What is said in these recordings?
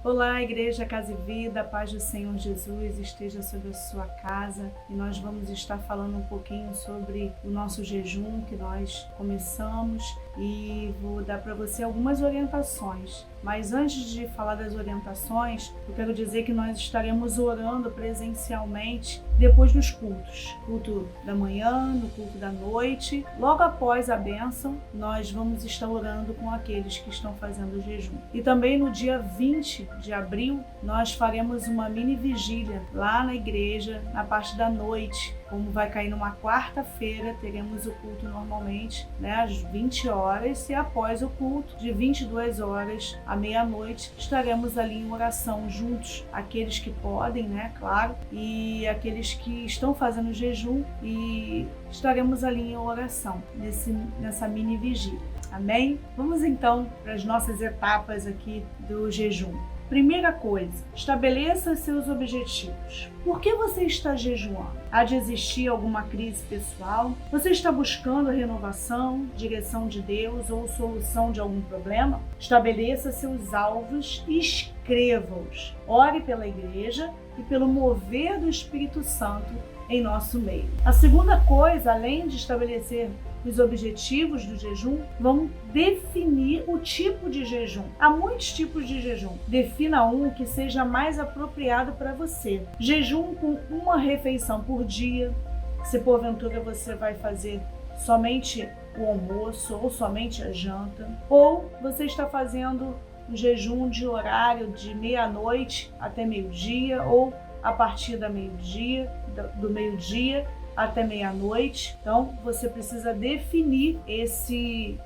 Olá, Igreja Casa e Vida, a paz do Senhor Jesus esteja sobre a sua casa e nós vamos estar falando um pouquinho sobre o nosso jejum que nós começamos e vou dar para você algumas orientações. Mas antes de falar das orientações, eu quero dizer que nós estaremos orando presencialmente depois dos cultos. Culto da manhã, no culto da noite. Logo após a bênção, nós vamos estar orando com aqueles que estão fazendo o jejum. E também no dia 20 de abril, nós faremos uma mini vigília lá na igreja, na parte da noite. Como vai cair numa quarta-feira, teremos o culto normalmente, às 20 horas, e após o culto, de 22 horas à meia-noite, estaremos ali em oração juntos, aqueles que podem, claro, e aqueles que estão fazendo jejum, e estaremos ali em oração, nessa mini vigília. Amém? Vamos então para as nossas etapas aqui do jejum. Primeira coisa, estabeleça seus objetivos. Por que você está jejuando? Há de existir alguma crise pessoal? Você está buscando a renovação, direção de Deus ou solução de algum problema? Estabeleça seus alvos e escreva-os. Ore pela igreja e pelo mover do Espírito Santo em nosso meio. A segunda coisa, além de estabelecer os objetivos do jejum, vamos definir o tipo de jejum. Há muitos tipos de jejum. Defina um que seja mais apropriado para você. Jejum com uma refeição por dia. Se porventura você vai fazer somente o almoço ou somente a janta. Ou você está fazendo um jejum de horário de meia-noite até meio-dia ou a partir do meio-dia até meia-noite. Então, você precisa definir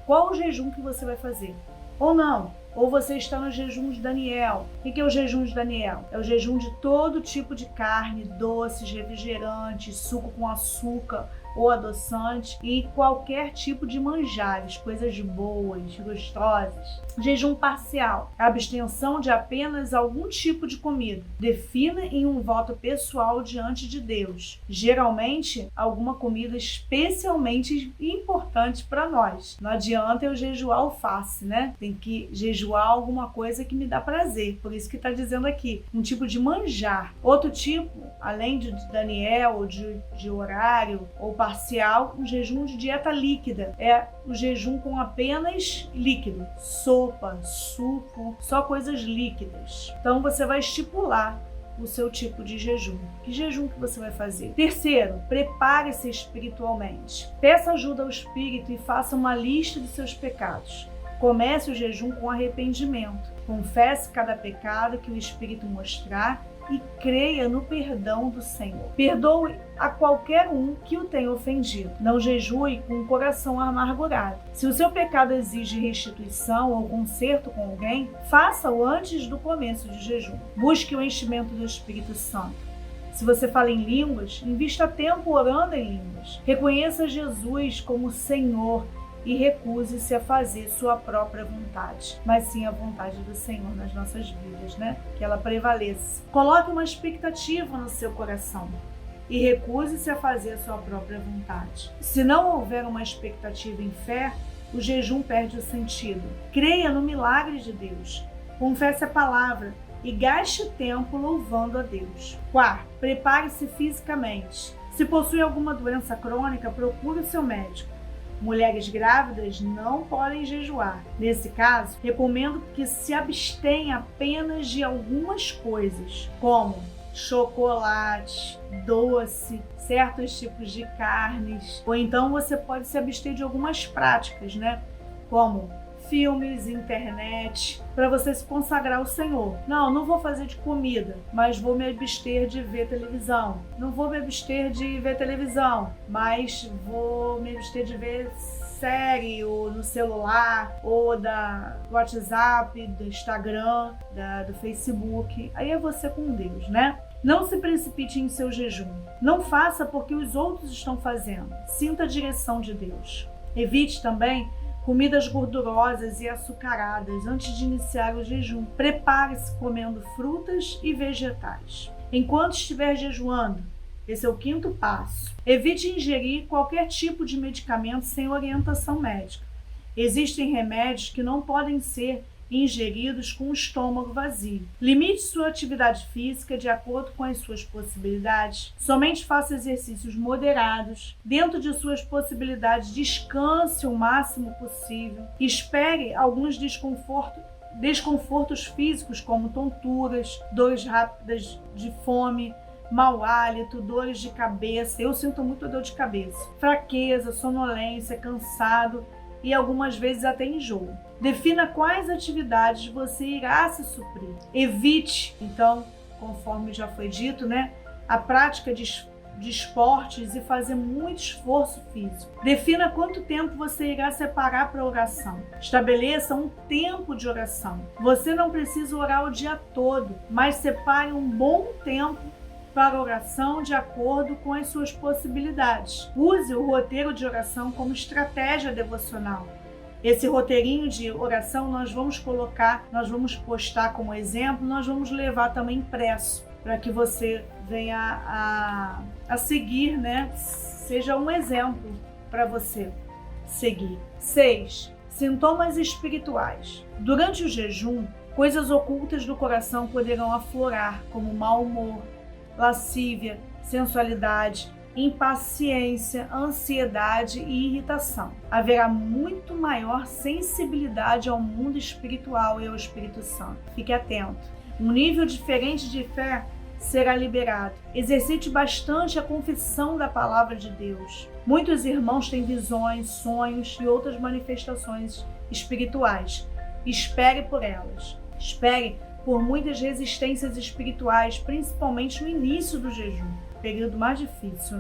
qual o jejum que você vai fazer. Ou não. Ou você está no jejum de Daniel. O que é o jejum de Daniel? É o jejum de todo tipo de carne, doces, refrigerantes, suco com açúcar ou adoçante e qualquer tipo de manjares, coisas boas, gostosas. Jejum parcial, a abstenção de apenas algum tipo de comida. Defina em um voto pessoal diante de Deus. Geralmente, alguma comida especialmente importante para nós. Não adianta eu jejuar alface, Tem que jejuar alguma coisa que me dá prazer. Por isso que está dizendo aqui, um tipo de manjar. Outro tipo, além de Daniel ou de horário ou parcial, um jejum de dieta líquida. É o jejum com apenas líquido, sopa, suco, só coisas líquidas. Então você vai estipular o seu tipo de jejum. Que jejum que você vai fazer? Terceiro, prepare-se espiritualmente. Peça ajuda ao Espírito e faça uma lista de seus pecados. Comece o jejum com arrependimento. Confesse cada pecado que o Espírito mostrar e creia no perdão do Senhor. Perdoe a qualquer um que o tenha ofendido. Não jejue com o coração amargurado. Se o seu pecado exige restituição ou conserto com alguém, faça-o antes do começo de jejum. Busque o enchimento do Espírito Santo. Se você fala em línguas, invista tempo orando em línguas. Reconheça Jesus como Senhor e recuse-se a fazer sua própria vontade, mas sim a vontade do Senhor nas nossas vidas, Que ela prevaleça. Coloque uma expectativa no seu coração e recuse-se a fazer a sua própria vontade. Se não houver uma expectativa em fé, o jejum perde o sentido. Creia no milagre de Deus. Confesse a palavra e gaste tempo louvando a Deus. Quarto, prepare-se fisicamente. Se possui alguma doença crônica, procure o seu médico. Mulheres grávidas não podem jejuar. Nesse caso, recomendo que se abstenha apenas de algumas coisas, como chocolate, doce, certos tipos de carnes. Ou então você pode se abster de algumas práticas, como filmes, internet, para você se consagrar ao Senhor. Não vou fazer de comida, mas vou me abster de ver televisão. Não vou me abster de ver televisão, mas vou me abster de ver série ou no celular, ou do WhatsApp, do Instagram, do Facebook. Aí é você com Deus, Não se precipite em seu jejum. Não faça porque os outros estão fazendo. Sinta a direção de Deus. Evite também comidas gordurosas e açucaradas antes de iniciar o jejum. Prepare-se comendo frutas e vegetais. Enquanto estiver jejuando, esse é o quinto passo. Evite ingerir qualquer tipo de medicamento sem orientação médica. Existem remédios que não podem ser ingeridos com o estômago vazio. Limite sua atividade física de acordo com as suas possibilidades. Somente faça exercícios moderados. Dentro de suas possibilidades, descanse o máximo possível. Espere alguns desconfortos físicos, como tonturas, dores rápidas de fome, mau hálito, dores de cabeça. Eu sinto muito dor de cabeça. Fraqueza, sonolência, cansado e algumas vezes até enjoo. Defina quais atividades você irá se suprir. Evite, então, conforme já foi dito, a prática de esportes e fazer muito esforço físico. Defina quanto tempo você irá separar para oração. Estabeleça um tempo de oração. Você não precisa orar o dia todo, mas separe um bom tempo para oração de acordo com as suas possibilidades. Use o roteiro de oração como estratégia devocional. Esse roteirinho de oração nós vamos postar como exemplo, nós vamos levar também impresso, para que você venha a seguir, seja um exemplo para você seguir. 6. Sintomas espirituais. Durante o jejum, coisas ocultas do coração poderão aflorar, como mau humor, lascívia, sensualidade, impaciência, ansiedade e irritação. Haverá muito maior sensibilidade ao mundo espiritual e ao Espírito Santo. Fique atento. Um nível diferente de fé será liberado. Exercite bastante a confissão da palavra de Deus. Muitos irmãos têm visões, sonhos e outras manifestações espirituais. Espere por elas. Espere por muitas resistências espirituais, principalmente no início do jejum, período mais difícil,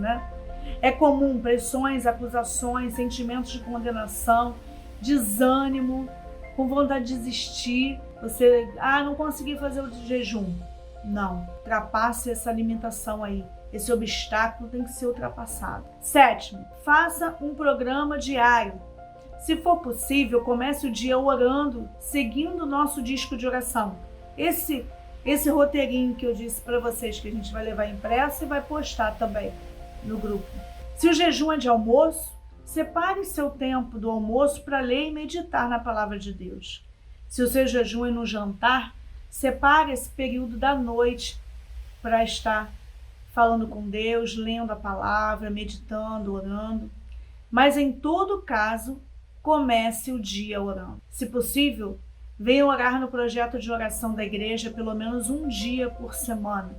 É comum pressões, acusações, sentimentos de condenação, desânimo, com vontade de desistir. Você, não consegui fazer o jejum. Não, ultrapasse essa limitação aí. Esse obstáculo tem que ser ultrapassado. 7. Faça um programa diário. Se for possível, comece o dia orando, seguindo o nosso disco de oração. Esse roteirinho que eu disse para vocês que a gente vai levar impresso e vai postar também no grupo. Se o jejum é de almoço, separe seu tempo do almoço para ler e meditar na palavra de Deus. Se o seu jejum é no jantar, separe esse período da noite para estar falando com Deus, lendo a palavra, meditando, orando. Mas em todo caso, comece o dia orando. Se possível, venha orar no projeto de oração da igreja pelo menos um dia por semana.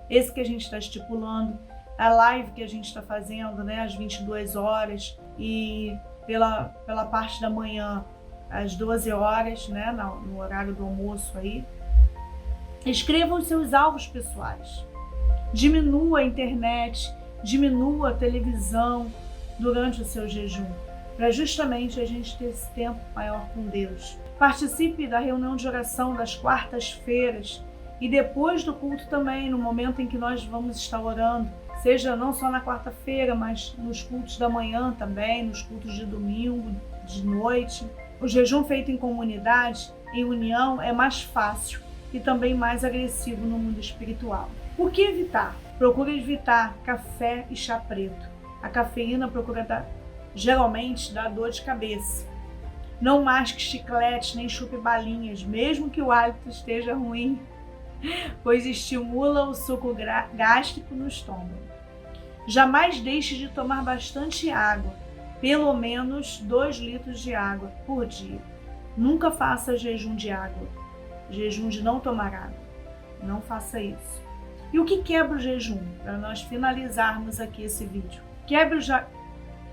Esse que a gente está estipulando, a live que a gente está fazendo, às 22 horas e pela parte da manhã, às 12 horas, no horário do almoço aí. Escreva os seus alvos pessoais. Diminua a internet, diminua a televisão durante o seu jejum, para justamente a gente ter esse tempo maior com Deus. Participe da reunião de oração das quartas-feiras e depois do culto também, no momento em que nós vamos estar orando, seja não só na quarta-feira, mas nos cultos da manhã também, nos cultos de domingo, de noite. O jejum feito em comunidade, em união, é mais fácil e também mais agressivo no mundo espiritual. O que evitar? Procure evitar café e chá preto. A cafeína geralmente dá dor de cabeça. Não masque chicletes nem chupe balinhas, mesmo que o hálito esteja ruim, pois estimula o suco gástrico no estômago. Jamais deixe de tomar bastante água, pelo menos 2 litros de água por dia. Nunca faça jejum de água, jejum de não tomar água. Não faça isso. E o que quebra o jejum? Para nós finalizarmos aqui esse vídeo.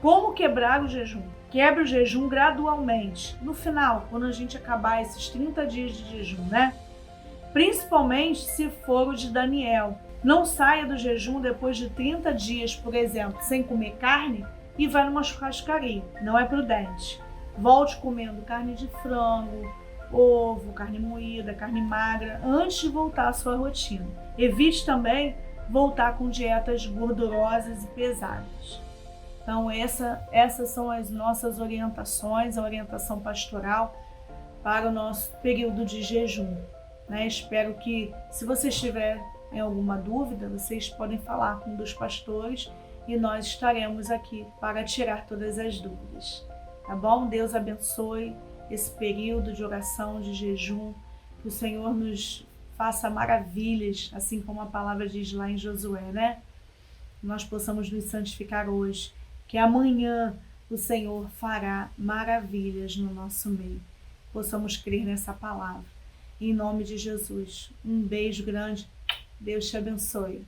Como quebrar o jejum? Quebre o jejum gradualmente. No final, quando a gente acabar esses 30 dias de jejum, Principalmente se for o de Daniel. Não saia do jejum depois de 30 dias, por exemplo, sem comer carne e vai numa churrascaria. Não é prudente. Volte comendo carne de frango, ovo, carne moída, carne magra, antes de voltar à sua rotina. Evite também voltar com dietas gordurosas e pesadas. Então essas são as nossas orientações, a orientação pastoral para o nosso período de jejum. Espero que, se vocês tiverem alguma dúvida, vocês podem falar com um dos pastores e nós estaremos aqui para tirar todas as dúvidas. Tá bom? Deus abençoe esse período de oração, de jejum, que o Senhor nos faça maravilhas, assim como a palavra diz lá em Josué, né? Nós possamos nos santificar hoje, que amanhã o Senhor fará maravilhas no nosso meio. Possamos crer nessa palavra. Em nome de Jesus. Um beijo grande. Deus te abençoe.